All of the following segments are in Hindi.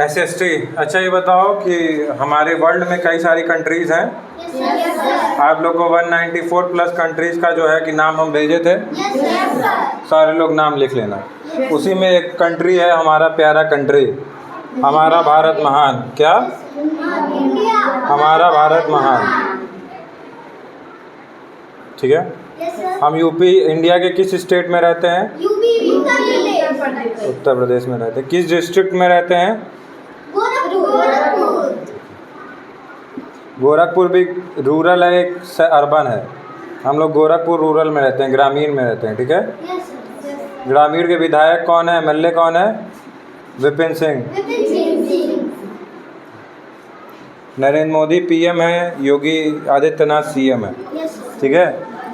SST। अच्छा ये बताओ कि हमारे वर्ल्ड में कई सारी कंट्रीज़ हैं। आप लोग को 194 प्लस कंट्रीज़ का जो है कि नाम हम भेजे थे। सारे लोग नाम लिख लेना। उसी में एक कंट्री है हमारा प्यारा कंट्री, हमारा भारत महान। क्या? हमारा भारत महान। ठीक है। हम यूपी इंडिया के किस स्टेट में रहते हैं? उत्तर प्रदेश में रहते हैं। किस डिस्ट्रिक्ट में रहते हैं? गोरखपुर भी रूरल है, एक अर्बन है। हम लोग गोरखपुर रूरल में रहते हैं, ग्रामीण में रहते हैं। ठीक है। ग्रामीण के विधायक कौन है? MLA कौन है? विपिन सिंह। नरेंद्र मोदी PM है, योगी आदित्यनाथ CM है। ठीक है।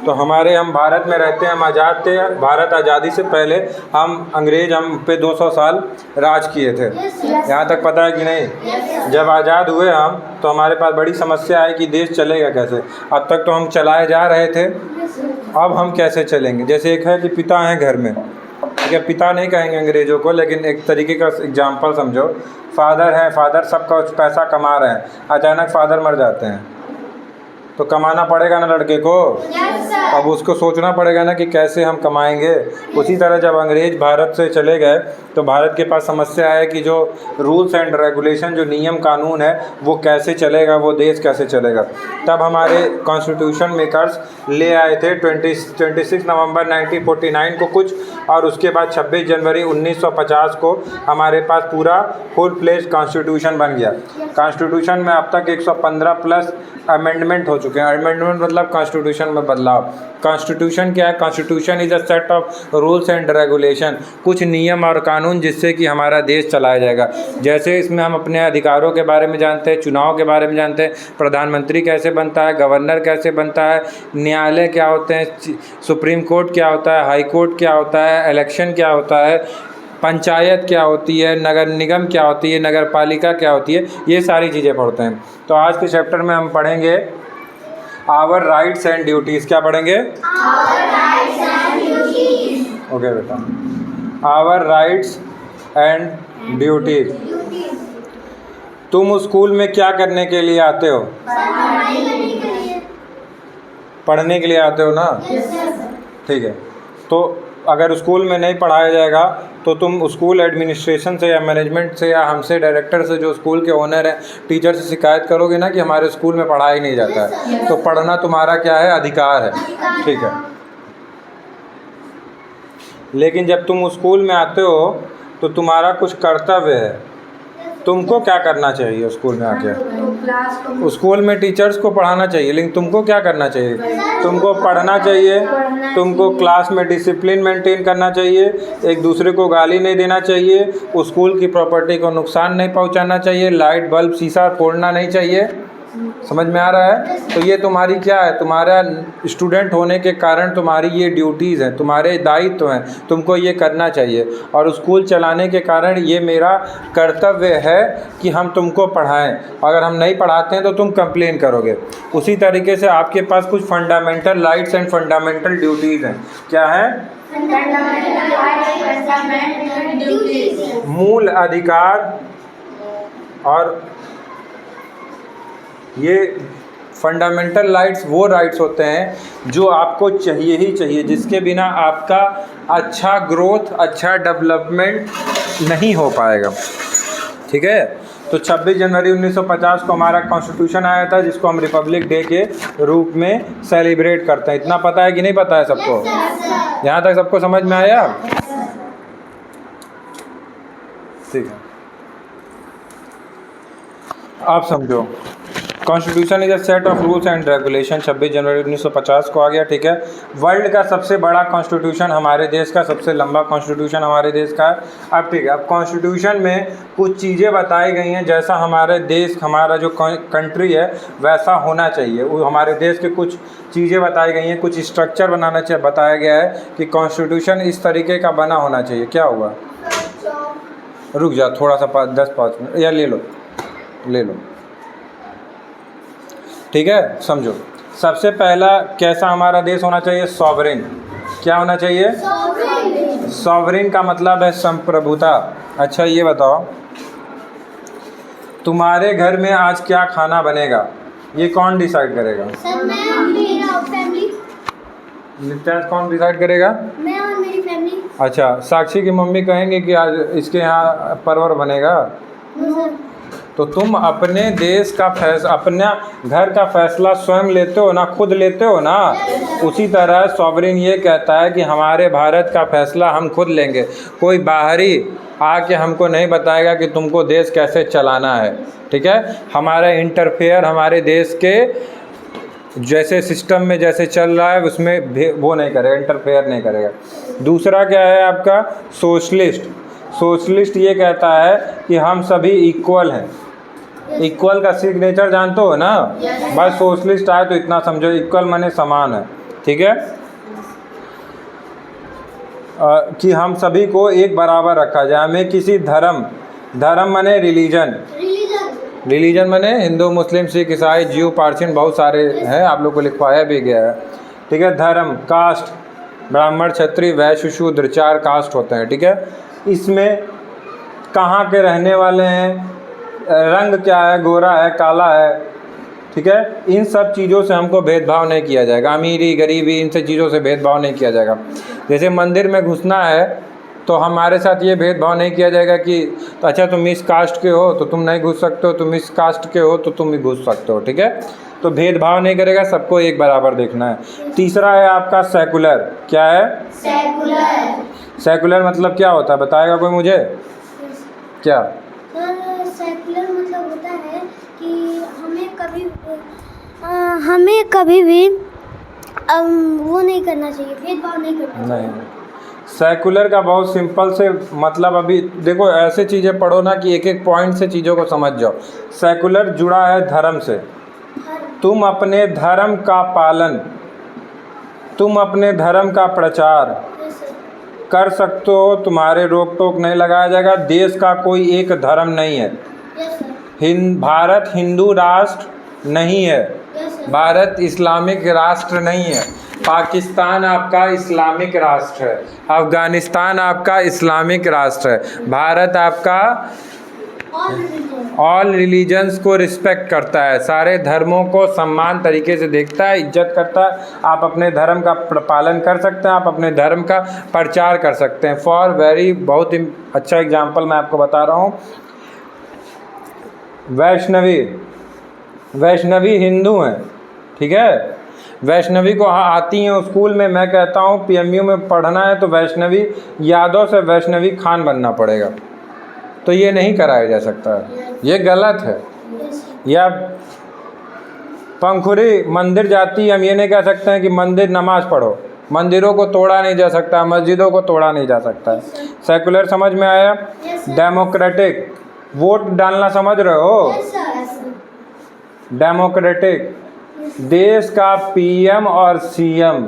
तो हम भारत में रहते हैं, हम आज़ाद थे। भारत आज़ादी से पहले अंग्रेज हम पे 200 साल राज किए थे। यहाँ तक पता है कि नहीं? जब आज़ाद हुए हम तो हमारे पास बड़ी समस्या आई कि देश चलेगा कैसे। अब तक तो हम चलाए जा रहे थे, अब हम कैसे चलेंगे? जैसे एक है कि पिता हैं घर में, ठीक है, पिता नहीं कहेंगे अंग्रेज़ों को, लेकिन एक तरीके का एग्जाम्पल समझो। फादर हैं, फादर सबका पैसा कमा रहे हैं, अचानक फादर मर जाते हैं तो कमाना पड़ेगा ना लड़के को। अब उसको सोचना पड़ेगा ना कि कैसे हम कमाएंगे। उसी तरह जब अंग्रेज भारत से चले गए तो भारत के पास समस्या है कि जो रूल्स एंड रेगुलेशन, जो नियम कानून है वो कैसे चलेगा, वो देश कैसे चलेगा। तब हमारे कॉन्स्टिट्यूशन मेकर्स ले आए थे 26 नवंबर 1949 को कुछ, और उसके बाद 26 जनवरी 1950 को हमारे पास पूरा फुल फ्लेज कॉन्स्टिट्यूशन बन गया। कॉन्स्टिट्यूशन में अब तक 115 प्लस अमेंडमेंट हो चुके हैं। अमेंडमेंट मतलब कॉन्स्टिट्यूशन में बदलाव। कॉन्स्टिट्यूशन क्या है? Constitution is a set of rules and regulation, कुछ नियम और कानून जिससे कि हमारा देश चलाया जाएगा। जैसे इसमें हम अपने अधिकारों के बारे में जानते हैं, चुनाव के बारे में जानते हैं, प्रधानमंत्री कैसे बनता है, गवर्नर कैसे बनता है, न्यायालय क्या होते हैं, सुप्रीम कोर्ट क्या होता है, हाई कोर्ट क्या होता है, इलेक्शन क्या होता है, पंचायत क्या होती है, नगर निगम क्या होती है, नगर पालिका क्या होती है, ये सारी चीज़ें पढ़ते हैं। तो आज के चैप्टर में हम पढ़ेंगे आवर राइट्स एंड ड्यूटीज़। क्या पढ़ेंगे? ओके बेटा, आवर राइट्स एंड ड्यूटीज़। तुम स्कूल में क्या करने के लिए आते हो? पढ़ने के लिए आते हो ना? ठीक है। तो अगर स्कूल में नहीं पढ़ाया जाएगा तो तुम स्कूल एडमिनिस्ट्रेशन से या मैनेजमेंट से या हमसे, डायरेक्टर से, जो स्कूल के ओनर हैं, टीचर से शिकायत करोगे ना कि हमारे स्कूल में पढ़ाई नहीं जाता है। तो पढ़ना तुम्हारा क्या है? अधिकार है। ठीक है। लेकिन जब तुम स्कूल में आते हो तो तुम्हारा कुछ कर्तव्य है। तुमको क्या करना चाहिए स्कूल में आके? स्कूल में टीचर्स को पढ़ाना चाहिए, लेकिन तुमको क्या करना चाहिए? तुमको पढ़ना चाहिए, तुमको क्लास में डिसिप्लिन मेंटेन करना चाहिए, एक दूसरे को गाली नहीं देना चाहिए, स्कूल की प्रॉपर्टी को नुकसान नहीं पहुंचाना चाहिए, लाइट बल्ब शीशा फोड़ना नहीं चाहिए। समझ में आ रहा है? तो ये तुम्हारी क्या है? तुम्हारा स्टूडेंट होने के कारण तुम्हारी ये ड्यूटीज़ हैं, तुम्हारे दायित्व हैं, तुमको ये करना चाहिए। और स्कूल चलाने के कारण ये मेरा कर्तव्य है कि हम तुमको पढ़ाएं। अगर हम नहीं पढ़ाते हैं तो तुम कंप्लेन करोगे। उसी तरीके से आपके पास कुछ fundamental rights and fundamental duties हैं। क्या है? मूल अधिकार। और ये फंडामेंटल राइट्स वो राइट्स होते हैं जो आपको चाहिए ही चाहिए, जिसके बिना आपका अच्छा ग्रोथ, अच्छा डेवलपमेंट नहीं हो पाएगा। ठीक है। तो 26 जनवरी 1950 को हमारा कॉन्स्टिट्यूशन आया था, जिसको हम रिपब्लिक डे के रूप में सेलिब्रेट करते हैं। इतना पता है कि नहीं पता है सबको? यहाँ तक सबको समझ में आया? ठीक है। आप समझो, constitution is a set of rules and regulation. 26 जनवरी 1950 को आ गया। ठीक है। वर्ल्ड का सबसे बड़ा कॉन्स्टिट्यूशन हमारे देश का, सबसे लंबा कॉन्स्टिट्यूशन हमारे देश का है। अब ठीक है, अब कॉन्स्टिट्यूशन में कुछ चीज़ें बताई गई हैं, जैसा हमारे देश, हमारा जो कंट्री है वैसा होना चाहिए। वो हमारे देश के कुछ चीज़ें बताई गई हैं, कुछ स्ट्रक्चर बनाना चाहिए। बताया गया है कि कॉन्स्टिट्यूशन इस तरीके का बना होना चाहिए। क्या हुआ? रुक जा थोड़ा सा, 10-5 मिनट या ले लो। ठीक है। समझो, सबसे पहला कैसा हमारा देश होना चाहिए? सॉवरेन। क्या होना चाहिए? सॉवरेन का मतलब है संप्रभुता। अच्छा ये बताओ, तुम्हारे घर में आज क्या खाना बनेगा, ये कौन डिसाइड करेगा? सर मैं और मेरा फैमिली। नित्यांश कौन डिसाइड करेगा? मैं और मेरी फैमिली। अच्छा, साक्षी की मम्मी कहेंगे कि आज इसके यहाँ परवर बनेगा, तो तुम अपने देश का अपना घर का फैसला स्वयं लेते हो ना, खुद लेते हो ना। उसी तरह सॉवरेन ये कहता है कि हमारे भारत का फैसला हम खुद लेंगे, कोई बाहरी आके हमको नहीं बताएगा कि तुमको देश कैसे चलाना है, ठीक है। हमारा इंटरफेयर हमारे देश के जैसे सिस्टम में जैसे चल रहा है उसमें वो नहीं करेगा, इंटरफेयर नहीं करेगा। दूसरा क्या है आपका? सोशलिस्ट। सोशलिस्ट ये कहता है कि हम सभी इक्वल हैं। इक्वल का सिग्नेचर जानते हो ना? बस सोशलिस्ट आए तो इतना समझो, इक्वल माने समान है, ठीक है। कि हम सभी को एक बराबर रखा जाए, हमें किसी धर्म माने रिलीजन माने हिंदू मुस्लिम सिख ईसाई जीव पार्सियन बहुत सारे हैं, आप लोग को लिखवाया भी गया है, ठीक है। धर्म, कास्ट, ब्राह्मण क्षत्रिय वैश्य शूद्र, 4 कास्ट होते हैं, ठीक है। इसमें कहाँ के रहने वाले हैं, रंग क्या है, गोरा है काला है, ठीक है। इन सब चीज़ों से हमको भेदभाव नहीं किया जाएगा, अमीरी गरीबी इन सब चीज़ों से भेदभाव नहीं किया जाएगा। जैसे मंदिर में घुसना है तो हमारे साथ ये भेदभाव नहीं किया जाएगा कि तो अच्छा तुम इस कास्ट के हो तो तुम नहीं घुस सकते हो, तुम इस कास्ट के हो तो तुम भी घुस सकते हो, ठीक है। तो भेदभाव नहीं करेगा, सबको एक बराबर देखना है। तीसरा है आपका सेकुलर। क्या है? सेकुलर मतलब क्या होता है, बताएगा कोई मुझे? क्या सेकुलर मतलब होता है कि हमें कभी भी वो नहीं करना चाहिए, भेदभाव नहीं करना चाहिए। नहीं, सेकुलर का बहुत सिंपल से मतलब, अभी देखो ऐसे चीज़ें पढ़ो ना कि एक एक पॉइंट से चीज़ों को समझ जाओ। सेकुलर जुड़ा है धर्म से। तुम अपने धर्म का पालन, तुम अपने धर्म का प्रचार कर सकते हो, तुम्हारे रोक टोक नहीं लगाया जाएगा। देश का कोई एक धर्म नहीं है। भारत हिंदू राष्ट्र नहीं है, भारत इस्लामिक राष्ट्र नहीं है, पाकिस्तान आपका इस्लामिक राष्ट्र है, अफ़गानिस्तान आपका इस्लामिक राष्ट्र है, भारत आपका ऑल रिलीजन्स को रिस्पेक्ट करता है, सारे धर्मों को सम्मान तरीके से देखता है, इज्जत करता है। आप अपने धर्म का पालन कर सकते हैं, आप अपने धर्म का प्रचार कर सकते हैं। फॉर वेरी बहुत ही अच्छा एग्जाम्पल मैं आपको बता रहा हूँ। वैष्णवी हिंदू हैं, ठीक है। वैष्णवी को आती हैं स्कूल में, मैं कहता हूँ PMU में पढ़ना है तो वैष्णवी यादव से वैष्णवी खान बनना पड़ेगा, तो ये नहीं कराया जा सकता है, ये गलत है। या पंखुरी मंदिर जाती है, हम ये नहीं कह सकते हैं कि मंदिर नमाज पढ़ो, मंदिरों को तोड़ा नहीं जा सकता, मस्जिदों को तोड़ा नहीं जा सकता। सेकुलर समझ में आया? डेमोक्रेटिक, वोट डालना समझ रहे हो? डेमोक्रेटिक, देश का PM और CM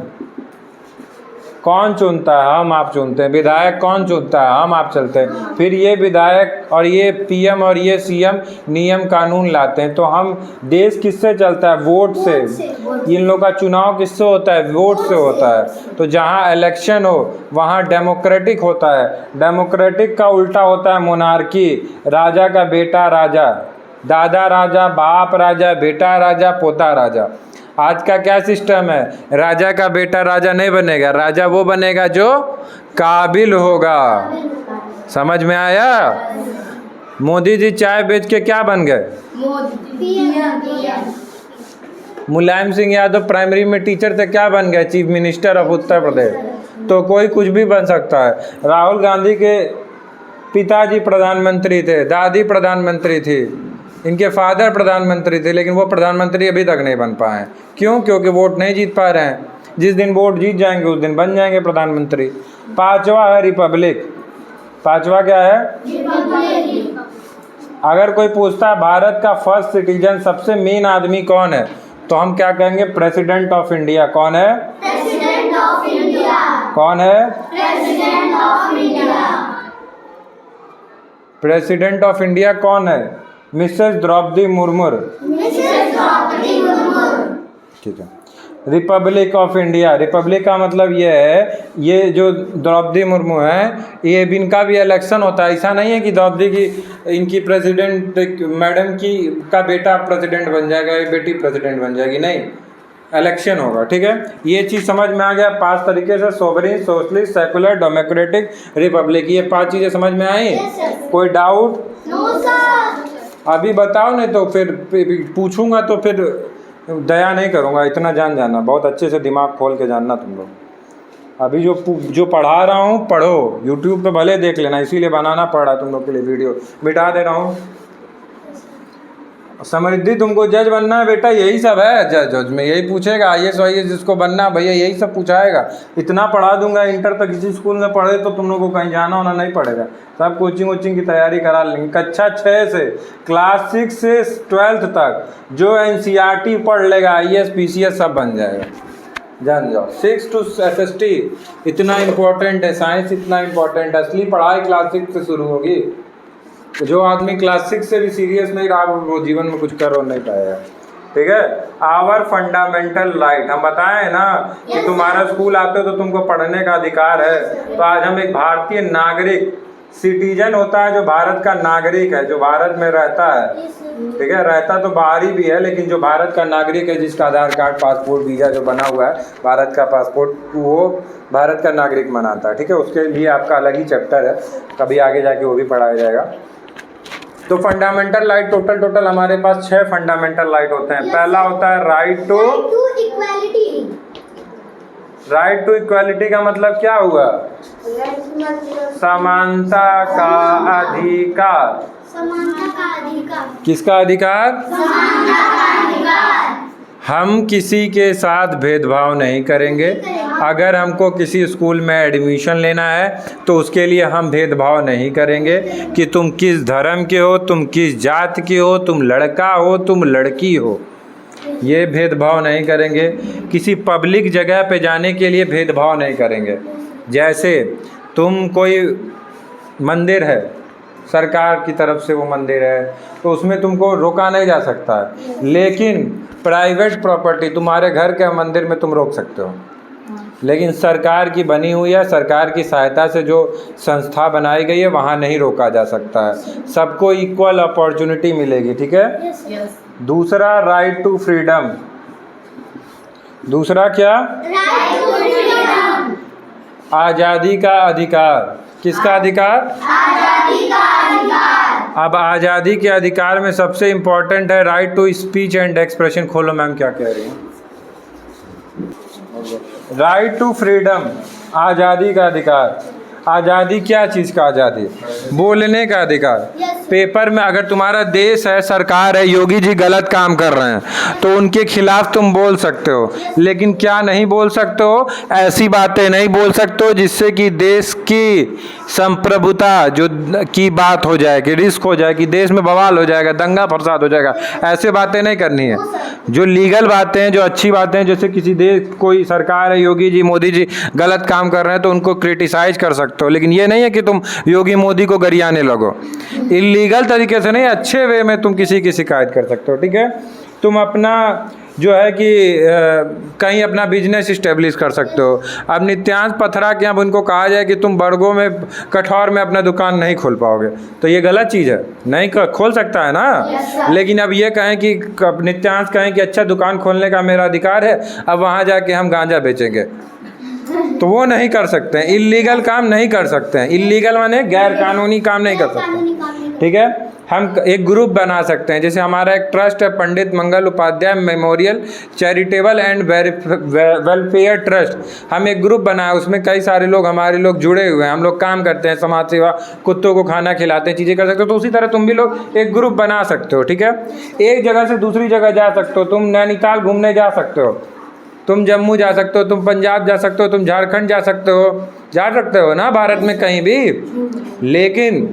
कौन चुनता है? हम आप चुनते हैं। विधायक कौन चुनता है? हम आप चलते हैं। फिर ये विधायक और ये PM और ये CM नियम कानून लाते हैं। तो हम देश किससे चलता है? वोट से। इन लोगों का चुनाव किससे होता है? वोट से होता है। तो जहाँ इलेक्शन हो वहाँ डेमोक्रेटिक होता है। डेमोक्रेटिक का उल्टा होता है मोनार्की, राजा का बेटा राजा, दादा राजा, बाप राजा, बेटा राजा, पोता राजा। आज का क्या सिस्टम है? राजा का बेटा राजा नहीं बनेगा, राजा वो बनेगा जो काबिल होगा। समझ में आया? मोदी जी चाय बेच के क्या बन गए? मुलायम सिंह यादव प्राइमरी में टीचर थे, क्या बन गए? Chief minister of Uttar Pradesh. तो कोई कुछ भी बन सकता है। राहुल गांधी के पिताजी प्रधानमंत्री थे, दादी प्रधानमंत्री थी, इनके फादर प्रधानमंत्री थे, लेकिन वो प्रधानमंत्री अभी तक नहीं बन पाए। क्यों? क्योंकि वोट नहीं जीत पा रहे हैं। जिस दिन वोट जीत जाएंगे उस दिन बन जाएंगे प्रधानमंत्री। 5वां है रिपब्लिक। 5वां क्या है? अगर कोई पूछता है भारत का फर्स्ट सिटीजन, सबसे मेन आदमी कौन है, तो हम क्या कहेंगे? President of India. कौन है? President of India. कौन है? President of India. President of India कौन है? मिसेस द्रौपदी मुर्मू। ठीक है। Republic of India. रिपब्लिक का मतलब ये है, ये जो द्रौपदी मुर्मू है, ये इनका भी इलेक्शन होता है। ऐसा नहीं है कि द्रौपदी की, इनकी प्रेसिडेंट मैडम की का बेटा प्रेसिडेंट बन जाएगा, ये बेटी प्रेसिडेंट बन जाएगी, नहीं, इलेक्शन होगा। ठीक है, ये चीज़ समझ में आ गया 5 तरीके से, sovereign, socialist, secular, democratic, Republic, ये 5 चीज़ें समझ में आई? कोई डाउट? No sir. अभी बताओ, नहीं तो फिर पूछूंगा तो फिर दया नहीं करूंगा। इतना जाना, बहुत अच्छे से दिमाग खोल के जानना तुम लोग। अभी जो पढ़ा रहा हूँ पढ़ो, यूट्यूब पे भले देख लेना, इसीलिए बनाना पड़ रहा तुम लोग के लिए वीडियो। मिटा दे रहा हूँ। समृद्धि, तुमको जज बनना है बेटा, यही सब है। जज में यही पूछेगा, IAS वाईएस जिसको बनना भैया यही सब पूछाएगा। इतना पढ़ा दूंगा, इंटर तक किसी स्कूल में पढ़े तो तुम लोगों को कहीं जाना होना नहीं पड़ेगा। सब कोचिंग वोचिंग की तैयारी करा लेंगे। कक्षा 6 से क्लास 6 से 12th तक जो NCERT पढ़ लेगा, IAS PCS सब बन जाएगा, जान जाओ। 6 to SST इतना इम्पोर्टेंट है, साइंस इतना इम्पोर्टेंट है। असली पढ़ाई क्लास 6 से शुरू होगी। जो आदमी क्लास 6 से भी सीरियस नहीं रहा, वो जीवन में कुछ कर नहीं पाएगा। ठीक है, आवर फंडामेंटल राइट, हम बताएं ना कि तुम्हारा स्कूल आते हो तो तुमको पढ़ने का अधिकार है। तो आज हम एक भारतीय नागरिक, सिटीजन होता है जो भारत का नागरिक है, जो भारत में रहता है। ठीक है, रहता तो बाहरी भी है, लेकिन जो भारत का नागरिक है, जिसका आधार कार्ड, पासपोर्ट, वीज़ा जो बना हुआ है, भारत का पासपोर्ट, वो भारत का नागरिक मनाता है। ठीक है, उसके लिए आपका अलग ही चैप्टर है, कभी आगे जाके वो भी पढ़ाया जाएगा। तो फंडामेंटल राइट टोटल हमारे पास 6 फंडामेंटल राइट होते हैं। पहला होता है right to equality. Right to equality का मतलब क्या हुआ? समानता का अधिकार। समानता का अधिकार। किसका अधिकार? समानता का अधिकार। हम किसी के साथ भेदभाव नहीं करेंगे। अगर हमको किसी स्कूल में एडमिशन लेना है तो उसके लिए हम भेदभाव नहीं करेंगे कि तुम किस धर्म के हो, तुम किस जात के हो, तुम लड़का हो, तुम लड़की हो, ये भेदभाव नहीं करेंगे। किसी पब्लिक जगह पे जाने के लिए भेदभाव नहीं करेंगे। जैसे तुम कोई मंदिर है, सरकार की तरफ से वो मंदिर है, तो उसमें तुमको रोका नहीं जा सकता है, लेकिन प्राइवेट प्रॉपर्टी, तुम्हारे घर के मंदिर में तुम रोक सकते हो। लेकिन सरकार की बनी हुई है, सरकार की सहायता से जो संस्था बनाई गई है, वहाँ नहीं रोका जा सकता है। सबको इक्वल अपॉर्चुनिटी मिलेगी। ठीक है। दूसरा राइट टू फ्रीडम। दूसरा क्या? Right to freedom. आज़ादी का अधिकार। किसका अधिकार? आज़ादी का अधिकार। अब आज़ादी के अधिकार में सबसे इम्पोर्टेंट है right to speech and expression. खोलो मैम, क्या कह रही हैं? राइट टू फ्रीडम, आज़ादी का अधिकार। आज़ादी क्या चीज़ का आज़ादी? बोलने का अधिकार। पेपर में अगर तुम्हारा देश है, सरकार है, योगी जी गलत काम कर रहे हैं तो उनके खिलाफ तुम बोल सकते हो, लेकिन क्या नहीं बोल सकते हो? ऐसी बातें नहीं बोल सकते हो जिससे कि देश की संप्रभुता जो की बात हो जाए, कि रिस्क हो जाए, कि देश में बवाल हो जाएगा, दंगा फसाद हो जाएगा। ऐसे बातें नहीं करनी है। जो लीगल बातें हैं, जो अच्छी बातें हैं, जैसे किसी देश, कोई सरकार है, योगी जी, मोदी जी गलत काम कर रहे हैं तो उनको क्रिटिसाइज कर सकते हो, लेकिन ये नहीं है कि तुम योगी मोदी को गरियाने लगो। इलीगल तरीके से नहीं, अच्छे वे में तुम किसी की शिकायत कर सकते हो। ठीक है। तुम अपना जो है कि कहीं अपना बिजनेस इस्टेब्लिश कर सकते हो। अब नित्यांश पथरा के अब उनको कहा जाए कि तुम बरगो में, कठौर में अपना दुकान नहीं खोल पाओगे, तो ये गलत चीज़ है। नहीं खोल सकता है ना। लेकिन अब ये कहें कि नित्यांश कहें कि अच्छा दुकान खोलने का मेरा अधिकार है, अब वहाँ जाके हम गांजा बेचेंगे, तो वो नहीं कर सकते हैं। इलीगल काम नहीं कर सकते हैं। इलीगल माने गैर कानूनी काम नहीं कर सकते। ठीक है। हम एक ग्रुप बना सकते हैं, जैसे हमारा एक ट्रस्ट है, Pandit Mangal Upadhyay memorial charitable and welfare trust. हम एक ग्रुप बनाए, उसमें कई सारे लोग, हमारे लोग जुड़े हुए हैं। हम लोग काम करते हैं, समाज सेवा, कुत्तों को खाना खिलाते हैं, चीज़ें कर सकते हो। तो उसी तरह तुम भी लोग एक ग्रुप बना सकते हो। ठीक है। एक जगह से दूसरी जगह जा सकते हो। तुम नैनीताल घूमने जा सकते हो, तुम जम्मू जा सकते हो, तुम पंजाब जा सकते हो, तुम झारखंड जा सकते हो ना, भारत में कहीं भी। लेकिन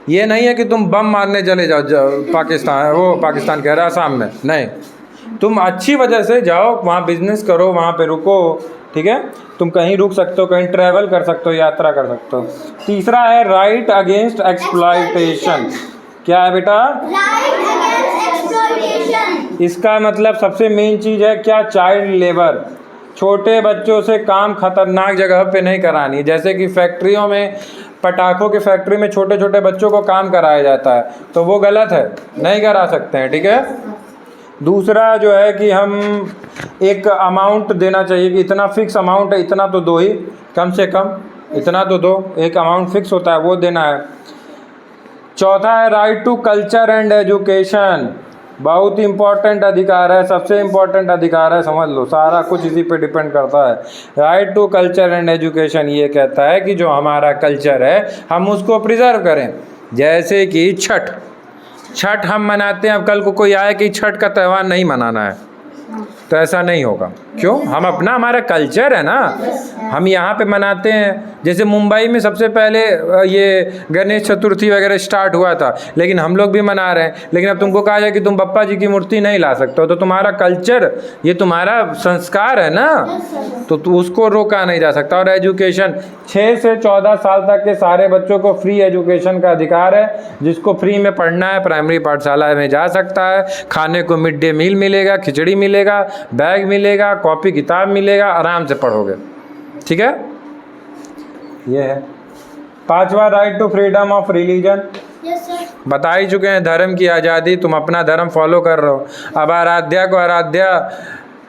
ये नहीं है कि तुम बम मारने चले जाओ पाकिस्तान कह रहा है, आसाम में नहीं। तुम अच्छी वजह से जाओ, वहाँ बिजनेस करो, वहाँ पे रुको। ठीक है। तुम कहीं रुक सकते हो, कहीं ट्रैवल कर सकते हो, यात्रा कर सकते हो। तीसरा है राइट अगेंस्ट एक्सप्लॉयटेशन। क्या है बेटा? Right against exploitation. इसका मतलब सबसे मेन चीज़ है क्या, चाइल्ड लेबर। छोटे बच्चों से काम खतरनाक जगह पे नहीं करानी, जैसे कि फैक्ट्रियों में, पटाखों की फैक्ट्री में छोटे छोटे बच्चों को काम कराया जाता है, तो वो गलत है, नहीं करा सकते हैं, ठीक है। दूसरा जो है कि हम एक अमाउंट देना चाहिए कि इतना फिक्स अमाउंट है, इतना तो दो ही, कम से कम इतना तो दो, एक अमाउंट फिक्स होता है वो देना है। चौथा है right to culture and education, बहुत इम्पोर्टेंट अधिकार है, सबसे इम्पोर्टेंट अधिकार है, समझ लो, सारा कुछ इसी पे डिपेंड करता है। Right to culture and education ये कहता है कि जो हमारा कल्चर है हम उसको प्रिजर्व करें। जैसे कि छठ हम मनाते हैं, अब कल को कोई आए कि छठ का त्यौहार नहीं मनाना है, तो ऐसा नहीं होगा। क्यों? हम अपना, हमारा कल्चर है ना, हम यहाँ पे मनाते हैं। जैसे मुंबई में सबसे पहले ये गणेश चतुर्थी वगैरह स्टार्ट हुआ था, लेकिन हम लोग भी मना रहे हैं। लेकिन अब तुमको कहा जाए कि तुम बप्पा जी की मूर्ति नहीं ला सकते हो, तो तुम्हारा कल्चर, ये तुम्हारा संस्कार है ना, तो उसको रोका नहीं जा सकता। और एजुकेशन, 6 से 14 साल तक के सारे बच्चों को फ्री एजुकेशन का अधिकार है। जिसको फ्री में पढ़ना है प्राइमरी पाठशाला में जा सकता है, खाने को मिड डे मील मिलेगा, खिचड़ी मिलेगा, बैग मिलेगा, कॉपी किताब मिलेगा, आराम से पढ़ोगे, ठीक है। ये है। पांचवा right to freedom of religion, बता ही चुके हैं, धर्म की आज़ादी, तुम अपना धर्म फॉलो कर रहे हो। अब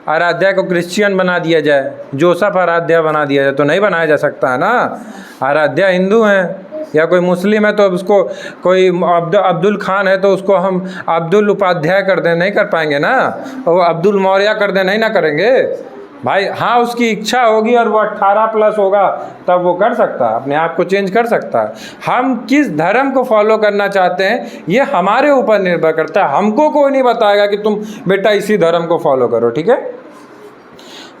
आराध्या को क्रिश्चियन बना दिया जाए, जोसफ आराध्या बना दिया जाए, तो नहीं बनाया जा सकता है ना। आराध्या हिंदू हैं, या कोई मुस्लिम है तो उसको, कोई अब्दुल खान है तो उसको हम अब्दुल उपाध्याय कर दें, नहीं कर पाएंगे ना। और अब्दुल मौर्य कर दें, नहीं ना करेंगे भाई। हाँ, उसकी इच्छा होगी और वो 18+ होगा तब वो कर सकता है, अपने आप को चेंज कर सकता है। हम किस धर्म को फॉलो करना चाहते हैं ये हमारे ऊपर निर्भर करता है। हमको कोई नहीं बताएगा कि तुम बेटा इसी धर्म को फॉलो करो, ठीक है।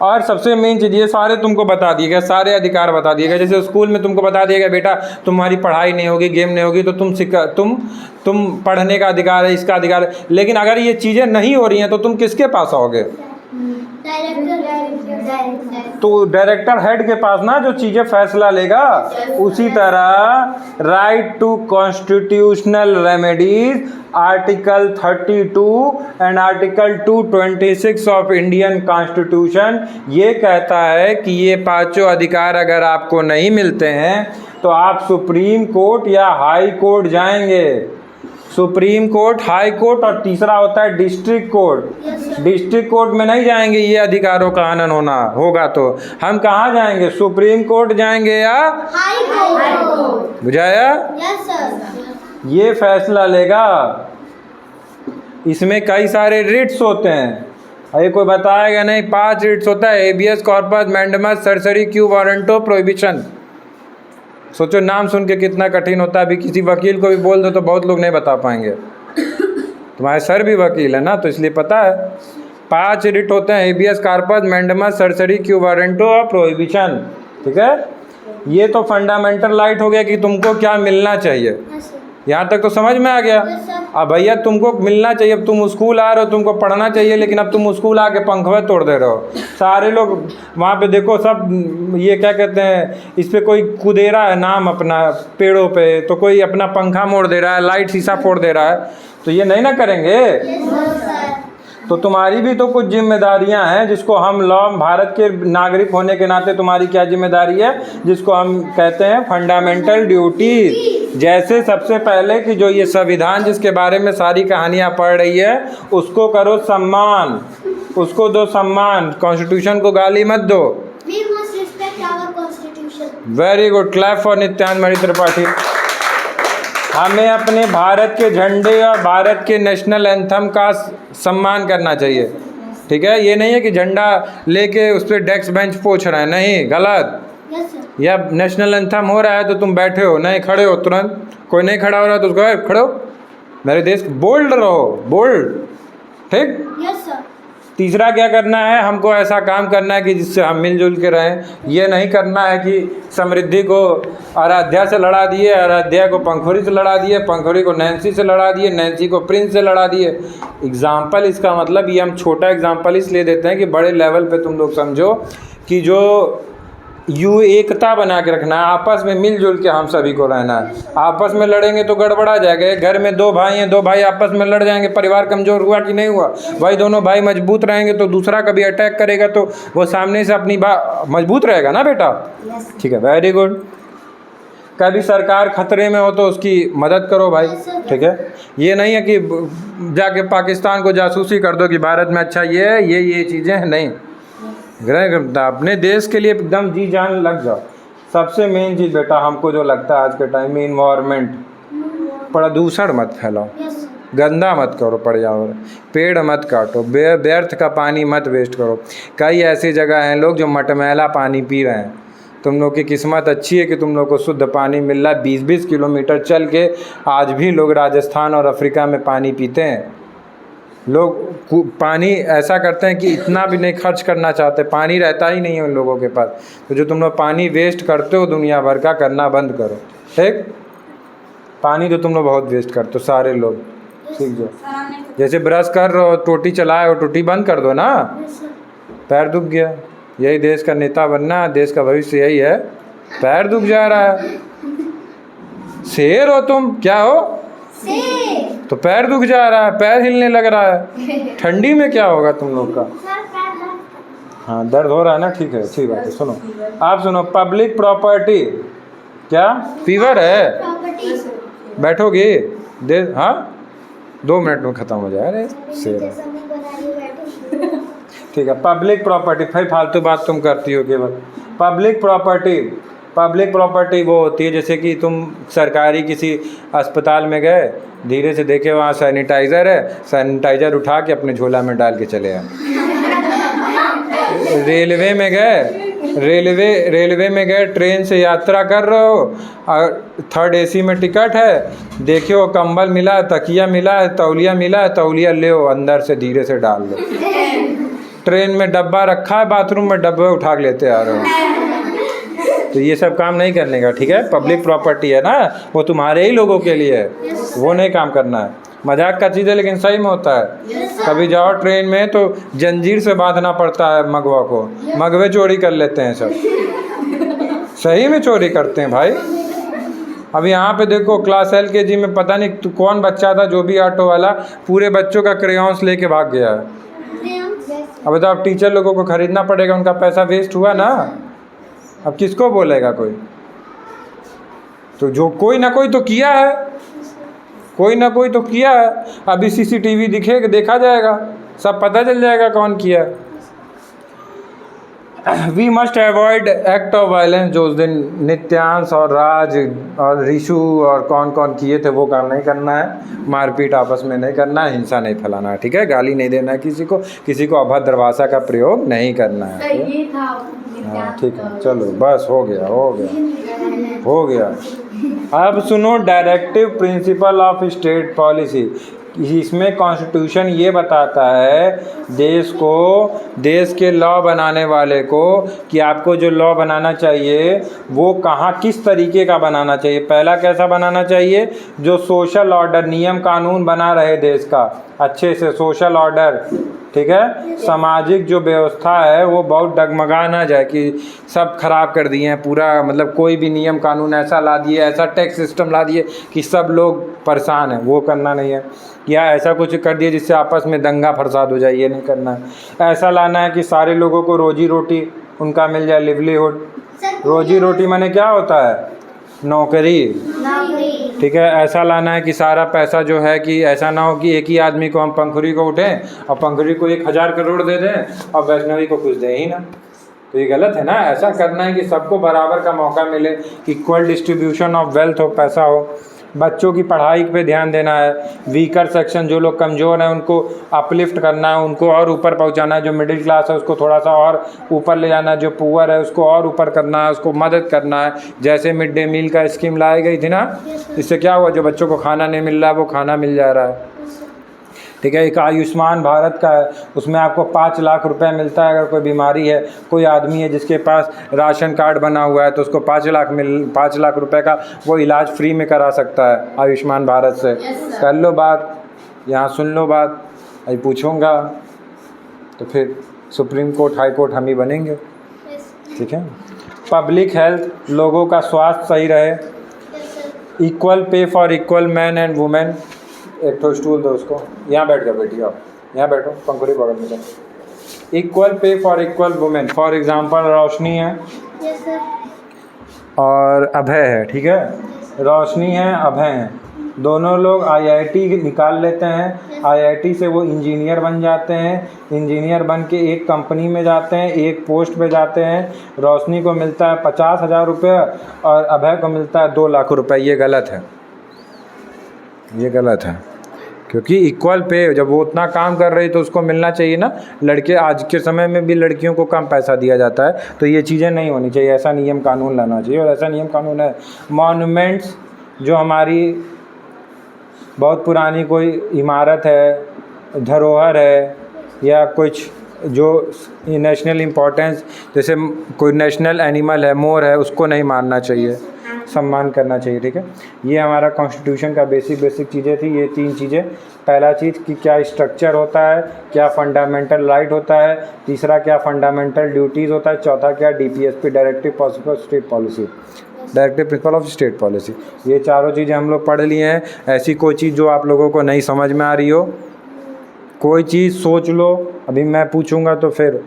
और सबसे मेन चीज़, ये सारे तुमको बता दिए गए, सारे अधिकार बता दिए गए। जैसे स्कूल में तुमको बता दिया गया बेटा तुम्हारी पढ़ाई नहीं होगी, गेम नहीं होगी, तो तुम पढ़ने का अधिकार है, इसका अधिकार है। लेकिन अगर ये चीज़ें नहीं हो रही हैं तो तुम किसके पास आओगे? तो डायरेक्टर हेड के पास ना, जो चीज़ें फैसला लेगा। उसी तरह right to constitutional remedies, article 32 and article 226 of Indian constitution ये कहता है कि ये पांचों अधिकार अगर आपको नहीं मिलते हैं तो आप सुप्रीम कोर्ट या हाई कोर्ट जाएंगे। सुप्रीम कोर्ट, हाई कोर्ट, और तीसरा होता है डिस्ट्रिक्ट कोर्ट। डिस्ट्रिक्ट कोर्ट में नहीं जाएंगे ये अधिकारों का हनन होगा तो हम कहाँ जाएंगे? सुप्रीम कोर्ट जाएंगे या हाई कोर्ट। बुझाया? Yes sir. ये फैसला लेगा। इसमें कई सारे रिट्स होते हैं, अरे कोई बताएगा नहीं। 5 रिट्स होता है, habeas corpus, mandamus, certiorari, quo warranto, prohibition. सोचो नाम सुन के कितना कठिन होता है। अभी किसी वकील को भी बोल दो तो बहुत लोग नहीं बता पाएंगे। तुम्हारे सर भी वकील है ना, तो इसलिए पता है। 5 रिट होते हैं, habeas corpus, mandamus, certiorari, quo warranto और प्रोहिबिशन, ठीक है। ये तो फंडामेंटल राइट हो गया कि तुमको क्या मिलना चाहिए। यहाँ तक तो समझ में आ गया। अब भैया तुमको मिलना चाहिए, अब तुम स्कूल आ रहे हो, तुमको पढ़ना चाहिए, लेकिन अब तुम स्कूल आके पंखवे तोड़ दे रहे हो। सारे लोग वहाँ पे देखो, सब ये क्या कहते हैं, इस पे कोई कुदेरा है नाम अपना पेड़ों पे, तो कोई अपना पंखा मोड़ दे रहा है, लाइट शीशा फोड़ दे रहा है, तो ये नहीं ना करेंगे। तो तुम्हारी भी तो कुछ जिम्मेदारियां हैं, जिसको हम लॉ, भारत के नागरिक होने के नाते तुम्हारी क्या जिम्मेदारी है, जिसको हम कहते हैं फंडामेंटल ड्यूटी। जैसे सबसे पहले कि जो ये संविधान जिसके बारे में सारी कहानियां पढ़ रही है, उसको करो सम्मान, उसको दो सम्मान, कॉन्स्टिट्यूशन को गाली मत दो। Very good, clap for Nityanand Tripathi. हमें अपने भारत के झंडे और भारत के नेशनल एंथम का सम्मान करना चाहिए, ठीक है। ये नहीं है कि झंडा लेके उस पर डेस्क बेंच पोंछ रहे हैं, नहीं, गलत। या नेशनल एंथम हो रहा है तो तुम बैठे हो, नहीं खड़े हो तुरंत। कोई नहीं खड़ा हो रहा तो उसको खड़े हो, मेरे देश, बोल्ड रहो, बोल्ड, ठीक। तीसरा क्या करना है, हमको ऐसा काम करना है कि जिससे हम मिलजुल के रहें। ये नहीं करना है कि समृद्धि को आराध्या से लड़ा दिए, आराध्या को पंखुड़ी से लड़ा दिए, पंखुड़ी को नैन्सी से लड़ा दिए, नैन्सी को प्रिंस से लड़ा दिए। एग्जाम्पल, इसका मतलब ये हम छोटा एग्जाम्पल इसलिए देते हैं कि बड़े लेवल पे तुम लोग समझो कि जो एकता बना के रखना है, आपस में मिलजुल के हम सभी को रहना है। आपस में लड़ेंगे तो गड़बड़ा जाएगा। घर में 2 भाई हैं, 2 भाई आपस में लड़ जाएंगे, परिवार कमज़ोर हुआ कि नहीं हुआ भाई? दोनों भाई मजबूत रहेंगे तो दूसरा कभी अटैक करेगा तो वो सामने से अपनी मजबूत रहेगा ना बेटा। ठीक है, वेरी गुड। कभी सरकार खतरे में हो तो उसकी मदद करो भाई। ठीक है, ये नहीं है कि जाके पाकिस्तान को जासूसी कर दो कि भारत में अच्छा ये है, ये चीज़ें हैं, नहीं। अपने देश के लिए एकदम जी जान लग जाओ। सबसे मेन चीज़ बेटा हमको जो लगता है आज के टाइम में, इन्वायरमेंट, प्रदूषण मत फैलाओ, गंदा मत करो पर्यावरण, पेड़ मत काटो, व्यर्थ का पानी मत वेस्ट करो। कई ऐसी जगह हैं लोग जो मटमैला पानी पी रहे हैं। तुम लोग की किस्मत अच्छी है कि तुम लोग को शुद्ध पानी मिल रहा है। 20-20 किलोमीटर चल के आज भी लोग राजस्थान और अफ्रीका में पानी पीते हैं। लोग पानी ऐसा करते हैं कि इतना भी नहीं खर्च करना चाहते, पानी रहता ही नहीं है उन लोगों के पास। तो जो तुम लोग पानी वेस्ट करते हो दुनिया भर का, करना बंद करो। ठीक, पानी तो तुम लोग बहुत वेस्ट करते हो सारे लोग। ठीक, जो जैसे ब्रश कर रहे हो, टोटी चलाए हो, टोटी बंद कर दो ना, पैर दुख गया। यही देश का नेता बनना, देश का भविष्य यही है। पैर दुख जा रहा है, शेर हो तुम, क्या हो? तो पैर दुख जा रहा है, पैर हिलने लग रहा है, ठंडी में क्या होगा तुम लोग का? हाँ, दर्द हो रहा है ना, ठीक है, अच्छी बात है। सुनो, आप सुनो, पब्लिक प्रॉपर्टी, क्या फीवर है? बैठोगे दे, हाँ 2 मिनट में ख़त्म हो जाए। अरे शेर, ठीक है। पब्लिक प्रॉपर्टी, भाई फालतू बात तुम करती हो केवल। पब्लिक प्रॉपर्टी वो होती है जैसे कि तुम सरकारी किसी अस्पताल में गए, धीरे से देखे वहाँ सैनिटाइज़र है, सैनिटाइज़र उठा के अपने झोला में डाल के चले आए। रेलवे में गए, ट्रेन से यात्रा कर रहे हो और 3rd AC में टिकट है, देखियो कंबल मिला है, तकिया मिला है, तौलिया मिला है, तौलिया ले अंदर से धीरे से डाल लो। ट्रेन में डब्बा रखा है, बाथरूम में डब्बे उठा के लेते आ रहे हो। तो ये सब काम नहीं करने का, ठीक है। पब्लिक प्रॉपर्टी है ना, वो तुम्हारे ही लोगों के लिए है, वो नहीं काम करना है। मजाक का चीज़ है लेकिन सही में होता है। कभी जाओ ट्रेन में तो जंजीर से बांधना पड़ता है मगवा को, मगवे चोरी कर लेते हैं सब, सही में चोरी करते हैं भाई। अब यहाँ पे देखो क्लास LKG में पता नहीं तो कौन बच्चा था, जो भी ऑटो वाला पूरे बच्चों का क्रेयॉन्स लेके भाग गया है। अब बताओ, टीचर लोगों को खरीदना पड़ेगा, उनका पैसा वेस्ट हुआ ना। अब किसको बोलेगा कोई? तो जो कोई ना कोई तो किया है, कोई ना कोई तो किया है। अभी CCTV देखा जाएगा, सब पता चल जाएगा कौन किया है। We must avoid act of violence, जो उस दिन नित्यांश और राज और रिशु और कौन कौन किए थे वो काम नहीं करना है। मारपीट आपस में नहीं करना है, हिंसा नहीं फैलाना है, ठीक है। गाली नहीं देना है किसी को अभद्र भाषा का प्रयोग नहीं करना है। हाँ ठीक है, चलो बस हो गया। अब सुनो, directive principle of state policy. इसमें कॉन्स्टिट्यूशन ये बताता है देश के लॉ बनाने वाले को कि आपको जो लॉ बनाना चाहिए वो किस तरीके का बनाना चाहिए। पहला कैसा बनाना चाहिए, जो सोशल ऑर्डर, नियम कानून बना रहे देश का अच्छे से, सोशल ऑर्डर, ठीक है। सामाजिक जो व्यवस्था है वो बहुत डगमगा ना जाए कि सब खराब कर दिए हैं पूरा, मतलब कोई भी नियम कानून ऐसा ला दिए, ऐसा टैक्स सिस्टम ला दिए कि सब लोग परेशान हैं, वो करना नहीं है। या ऐसा कुछ कर दिए जिससे आपस में दंगा फसाद हो जाए, ये नहीं करना है। ऐसा लाना है कि सारे लोगों को रोजी रोटी उनका मिल जाए, लिवलीहुड। रोजी रोटी माने क्या होता है, नौकरी, ठीक है। ऐसा लाना है कि सारा पैसा जो है कि ऐसा ना हो कि एक ही आदमी को हम पंखुड़ी को उठें और पंखुड़ी को 1000 करोड़ दे दें और वैष्णवी को कुछ दें ही ना, तो ये गलत है ना। ऐसा करना है कि सबको बराबर का मौका मिले, इक्वल डिस्ट्रीब्यूशन ऑफ वेल्थ हो, पैसा हो। बच्चों की पढ़ाई पे ध्यान देना है। वीकर सेक्शन, जो लोग कमज़ोर हैं उनको अपलिफ्ट करना है, उनको और ऊपर पहुंचाना है। जो मिडिल क्लास है उसको थोड़ा सा और ऊपर ले जाना है, जो पुअर है उसको और ऊपर करना है, उसको मदद करना है। जैसे मिड डे मील का स्कीम लाई गई थी ना, इससे क्या हुआ, जो बच्चों को खाना नहीं मिल रहा है वो खाना मिल जा रहा है, ठीक है। एक आयुष्मान भारत का है, उसमें आपको 5 लाख रुपए मिलता है। अगर कोई बीमारी है, कोई आदमी है जिसके पास राशन कार्ड बना हुआ है तो उसको 5 लाख रुपए का वो इलाज फ्री में करा सकता है आयुष्मान भारत से। कर लो बात, यहाँ सुन लो बात, अभी पूछूंगा तो फिर सुप्रीम कोर्ट हाई कोर्ट हम ही बनेंगे, ठीक है। पब्लिक हेल्थ, लोगों का स्वास्थ्य सही रहे, equal pay for equal man and women. एक तो स्टूल दो उसको, यहाँ बैठ कर बैठिए आप, यहाँ बैठो, पंखुड़ी बगल में जाओ। Equal pay for equal women, for example Roshni है और अभय है, ठीक है। रोशनी है, अभय है, दोनों लोग आईआईटी निकाल लेते हैं, आईआईटी से वो इंजीनियर बन जाते हैं, इंजीनियर बन के एक कंपनी में जाते हैं, एक पोस्ट पे जाते हैं। रोशनी को मिलता है 50,000 रुपये और अभय को मिलता है 2 लाख रुपए। ये गलत है, ये गलत है, क्योंकि इक्वल पे जब वो उतना काम कर रही तो उसको मिलना चाहिए ना। लड़के आज के समय में भी लड़कियों को कम पैसा दिया जाता है, तो ये चीज़ें नहीं होनी चाहिए, ऐसा नियम कानून लाना चाहिए और ऐसा नियम कानून है। मॉन्यूमेंट्स, जो हमारी बहुत पुरानी कोई इमारत है, धरोहर है, या कुछ जो नेशनल इम्पोर्टेंस, जैसे कोई नेशनल एनिमल है, मोर है, उसको नहीं मारना चाहिए, सम्मान करना चाहिए, ठीक है। ये हमारा कॉन्स्टिट्यूशन का बेसिक चीज़ें थी, ये 3 चीज़ें। पहला चीज़ कि क्या स्ट्रक्चर होता है, क्या फंडामेंटल राइट होता है, तीसरा क्या फंडामेंटल ड्यूटीज़ होता है, चौथा क्या DPSP, directive principle state policy, directive principle of state policy. ये चारों चीज़ें हम लोग पढ़ लिए हैं। ऐसी कोई चीज़ जो आप लोगों को नहीं समझ में आ रही हो, कोई चीज़ सोच लो, अभी मैं पूछूंगा तो फिर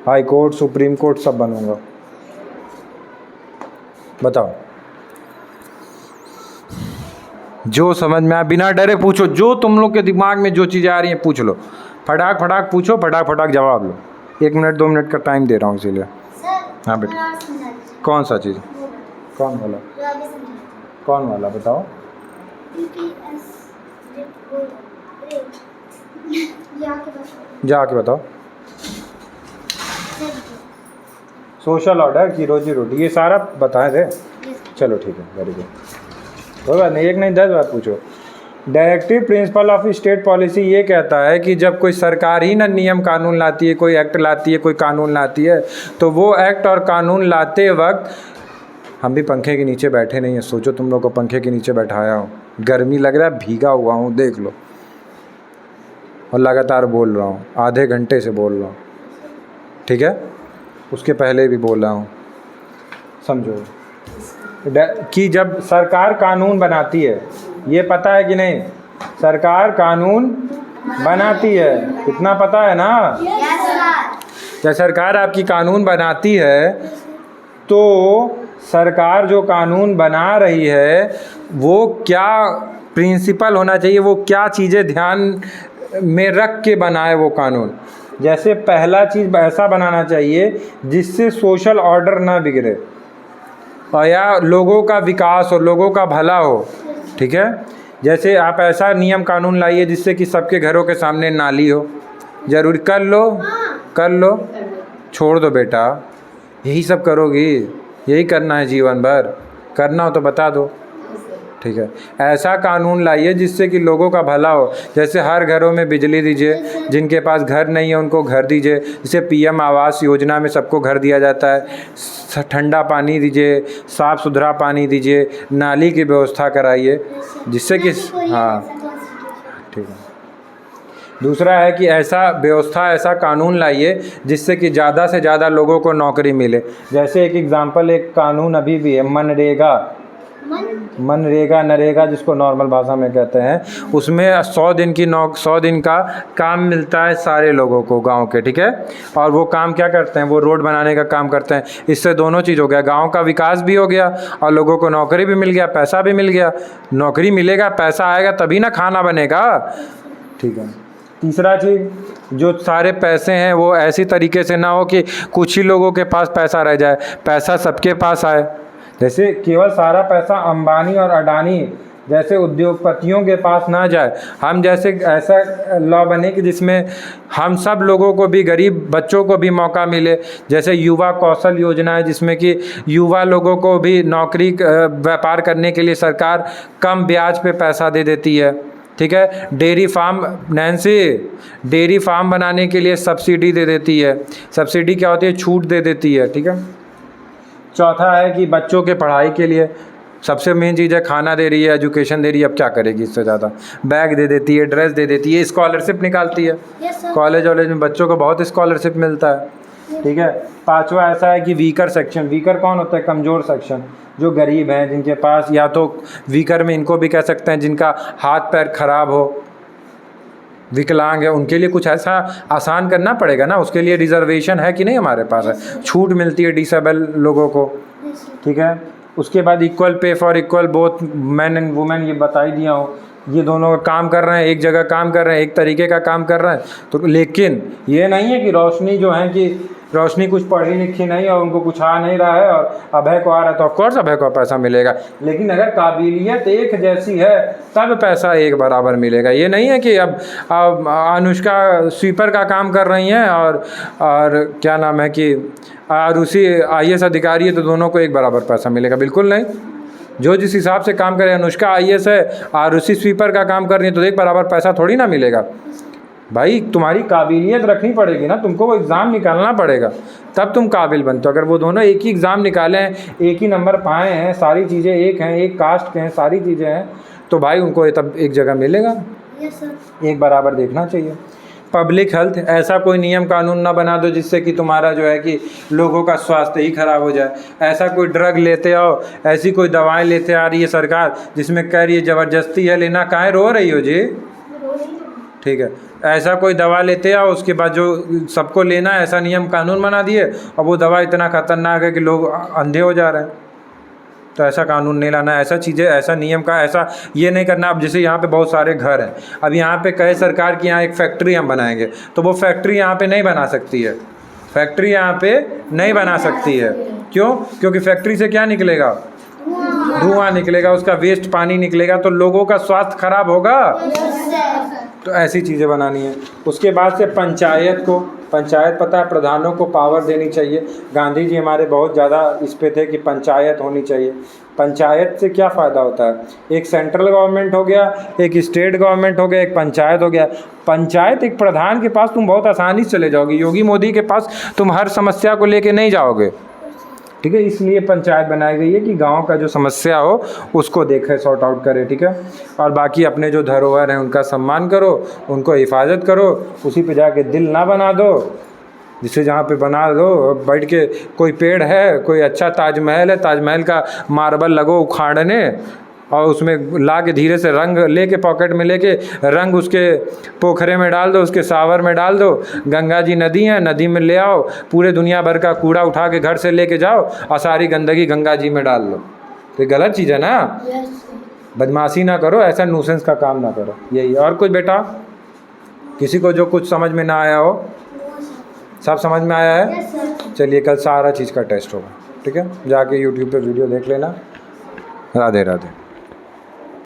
हाई कोर्ट, सुप्रीम कोर्ट सब बनूंगा। बताओ, जो समझ में आ, बिना डरे पूछो, जो तुम लोग के दिमाग में जो चीज़ें आ रही हैं पूछ लो, फटाक फटाक पूछो, फटाक फटाक जवाब लो। 1 मिनट 2 मिनट का टाइम दे रहा हूँ इसीलिए। हाँ बेटा, कौन सा चीज़, कौन वाला, कौन वाला बताओ। जाके बताओ। सोशल ऑर्डर की रोजी रोटी, ये सारा बताए थे। चलो ठीक है, वेरी गुड, कोई बात नहीं, 1 नहीं 10 बार पूछो। Directive principle of state policy ये कहता है कि जब कोई सरकार ही ना नियम कानून लाती है, कोई एक्ट लाती है, कोई कानून लाती है, तो वो एक्ट और कानून लाते वक्त, हम भी पंखे के नीचे बैठे नहीं हैं, सोचो तुम लोग को पंखे के नीचे बैठाया हूँ, गर्मी लग रहा है, भीगा हुआ हूँ, देख लो, और लगातार बोल रहा हूँ, आधे घंटे से बोल रहा हूँ, ठीक है। उसके पहले भी बोल रहा हूँ, समझो कि जब सरकार कानून बनाती है, ये पता है कि नहीं, सरकार कानून बनाती है, इतना पता है ना। जब सरकार आपकी कानून बनाती है तो सरकार जो कानून बना रही है वो क्या प्रिंसिपल होना चाहिए, वो क्या चीज़ें ध्यान में रख के बनाए वो कानून। जैसे पहला चीज़ ऐसा बनाना चाहिए जिससे सोशल ऑर्डर ना बिगड़े और या लोगों का विकास हो, लोगों का भला हो, ठीक है। जैसे आप ऐसा नियम कानून लाइए जिससे कि सबके घरों के सामने नाली हो, जरूर कर लो, कर लो, छोड़ दो बेटा, यही सब करोगी, यही करना है जीवन भर, करना हो तो बता दो, ठीक है। ऐसा कानून लाइए जिससे कि लोगों का भला हो, जैसे हर घरों में बिजली दीजिए, जिनके पास घर नहीं है उनको घर दीजिए, जैसे पीएम आवास योजना में सबको घर दिया जाता है, ठंडा पानी दीजिए, साफ़ सुथरा पानी दीजिए, नाली की व्यवस्था कराइए, जिससे कि हाँ ठीक है। दूसरा है कि ऐसा व्यवस्था, ऐसा कानून लाइए जिससे कि ज़्यादा से ज़्यादा लोगों को नौकरी मिले। जैसे एक एग्ज़ाम्पल, एक कानून अभी भी है मनरेगा, नरेगा जिसको नॉर्मल भाषा में कहते हैं, उसमें 100 दिन का काम मिलता है सारे लोगों को गांव के, ठीक है। और वो काम क्या करते हैं, वो रोड बनाने का काम करते हैं। इससे दोनों चीज़ हो गया, गांव का विकास भी हो गया और लोगों को नौकरी भी मिल गया, पैसा भी मिल गया। नौकरी मिलेगा, पैसा आएगा तभी ना खाना बनेगा, ठीक है। तीसरा चीज़, जो सारे पैसे हैं वो ऐसी तरीके से ना हो कि कुछ ही लोगों के पास पैसा रह जाए, पैसा सबके पास आए। जैसे केवल सारा पैसा अंबानी और अडानी जैसे उद्योगपतियों के पास ना जाए। हम जैसे ऐसा लॉ बने कि जिसमें हम सब लोगों को भी, गरीब बच्चों को भी मौका मिले। जैसे युवा कौशल योजना है जिसमें कि युवा लोगों को भी नौकरी, व्यापार करने के लिए सरकार कम ब्याज पे पैसा दे देती है, ठीक है। Dairy farm, Nancy, dairy farm बनाने के लिए सब्सिडी दे देती है। सब्सिडी क्या होती है, छूट दे देती है, ठीक है। चौथा है कि बच्चों के पढ़ाई के लिए सबसे मेन चीज़ है, खाना दे रही है, एजुकेशन दे रही है, अब क्या करेगी इससे ज़्यादा, बैग दे देती है, ड्रेस दे देती है, स्कॉलरशिप निकालती है। कॉलेज वॉलेज में बच्चों को बहुत स्कॉलरशिप मिलता है, ठीक है। पांचवा ऐसा है कि वीकर सेक्शन। वीकर कौन होता है? कमज़ोर सेक्शन, जो गरीब हैं, जिनके पास या तो वीकर में इनको भी कह सकते हैं जिनका हाथ पैर खराब हो, विकलांग है, उनके लिए कुछ ऐसा आसान करना पड़ेगा ना। उसके लिए रिजर्वेशन है कि नहीं हमारे पास है, छूट मिलती है डिसेबल लोगों को, ठीक है। उसके बाद equal pay for equal both man and women, ये बता ही दिया हो। ये दोनों काम कर रहे हैं, एक जगह काम कर रहे हैं, एक तरीके का काम कर रहे हैं तो। लेकिन ये नहीं है कि रोशनी जो है कि रोशनी कुछ पढ़ी लिखी नहीं और उनको कुछ आ नहीं रहा है और अभय को आ रहा है तो ऑफकोर्स अभय को पैसा मिलेगा। लेकिन अगर काबिलियत एक जैसी है तब पैसा एक बराबर मिलेगा। ये नहीं है कि अब अनुष्का स्वीपर का काम कर रही हैं और क्या नाम है कि आरुषि IAS अधिकारी है तो दोनों को एक बराबर पैसा मिलेगा। बिल्कुल नहीं। जो जिस हिसाब से काम करे, अनुष्का IAS है, आरुषि स्वीपर का काम कर रही है तो एक बराबर पैसा थोड़ी ना मिलेगा। भाई तुम्हारी काबिलियत रखनी पड़ेगी ना, तुमको वो एग्ज़ाम निकालना पड़ेगा तब तुम काबिल बनते हो। अगर वो दोनों एक ही एग्ज़ाम निकाले हैं, एक ही नंबर पाए हैं, सारी चीज़ें एक हैं, एक कास्ट के हैं, सारी चीज़ें हैं, तो भाई उनको तब एक जगह मिलेगा। एक बराबर देखना चाहिए। पब्लिक हेल्थ, ऐसा कोई नियम कानून ना बना दो जिससे कि तुम्हारा जो है कि लोगों का स्वास्थ्य ही खराब हो जाए। ऐसा कोई ड्रग लेते आओ, ऐसी कोई दवाएं लेते आ रही है सरकार जिसमें कह रही है ज़बरदस्ती है लेना, काहे रो रही हो जी? ठीक है। ऐसा कोई दवा लेते आओ, उसके बाद जो सबको लेना है ऐसा नियम कानून बना दिए और वो दवा इतना ख़तरनाक है कि लोग अंधे हो जा रहे हैं। तो ऐसा कानून नहीं लाना, ऐसा चीज़ें, ऐसा नियम का ऐसा ये नहीं करना। अब जैसे यहाँ पे बहुत सारे घर हैं, अब यहाँ पे कहे सरकार कि यहाँ एक फैक्ट्री हम बनाएंगे तो वो फैक्ट्री यहाँ पे नहीं बना सकती है। फैक्ट्री यहाँ पे नहीं बना सकती है। क्यों? क्योंकि फैक्ट्री से क्या निकलेगा? धुआं निकलेगा, उसका वेस्ट पानी निकलेगा तो लोगों का स्वास्थ्य खराब होगा। तो ऐसी चीज़ें बनानी है। उसके बाद से पंचायत को, पंचायत पता है प्रधानों को पावर देनी चाहिए। गांधी जी हमारे बहुत ज़्यादा इस पे थे कि पंचायत होनी चाहिए। पंचायत से क्या फ़ायदा होता है? एक सेंट्रल गवर्नमेंट हो गया, एक स्टेट गवर्नमेंट हो गया, एक पंचायत हो गया। पंचायत एक प्रधान के पास तुम बहुत आसानी से चले जाओगे, योगी मोदी के पास तुम हर समस्या को लेके नहीं जाओगे, ठीक है। इसलिए पंचायत बनाई गई है कि गांव का जो समस्या हो उसको देखे, सॉर्ट आउट करे, ठीक है। और बाकी अपने जो धरोहर हैं उनका सम्मान करो, उनको हिफाजत करो, उसी पे जाके दिल ना बना दो। जिसे जहाँ पे बना दो बैठ के, कोई पेड़ है, कोई अच्छा ताजमहल है, ताजमहल का मार्बल लगो उखाड़ने और उसमें ला के धीरे से रंग लेके पॉकेट में लेके रंग उसके पोखरे में डाल दो, उसके सावर में डाल दो। गंगा जी नदी है, नदी में ले आओ, पूरे दुनिया भर का कूड़ा उठा के घर से लेके जाओ और सारी गंदगी गंगा जी में डाल लो। तो गलत चीज़ है ना। बदमाशी ना करो, ऐसा न्यूसेंस का काम ना करो। यही। और कुछ बेटा, किसी को जो कुछ समझ में ना आया हो? सब समझ में आया है? चलिए कल सारा चीज़ का टेस्ट होगा, ठीक है। जाके यूट्यूब पे वीडियो देख लेना। राधे राधे।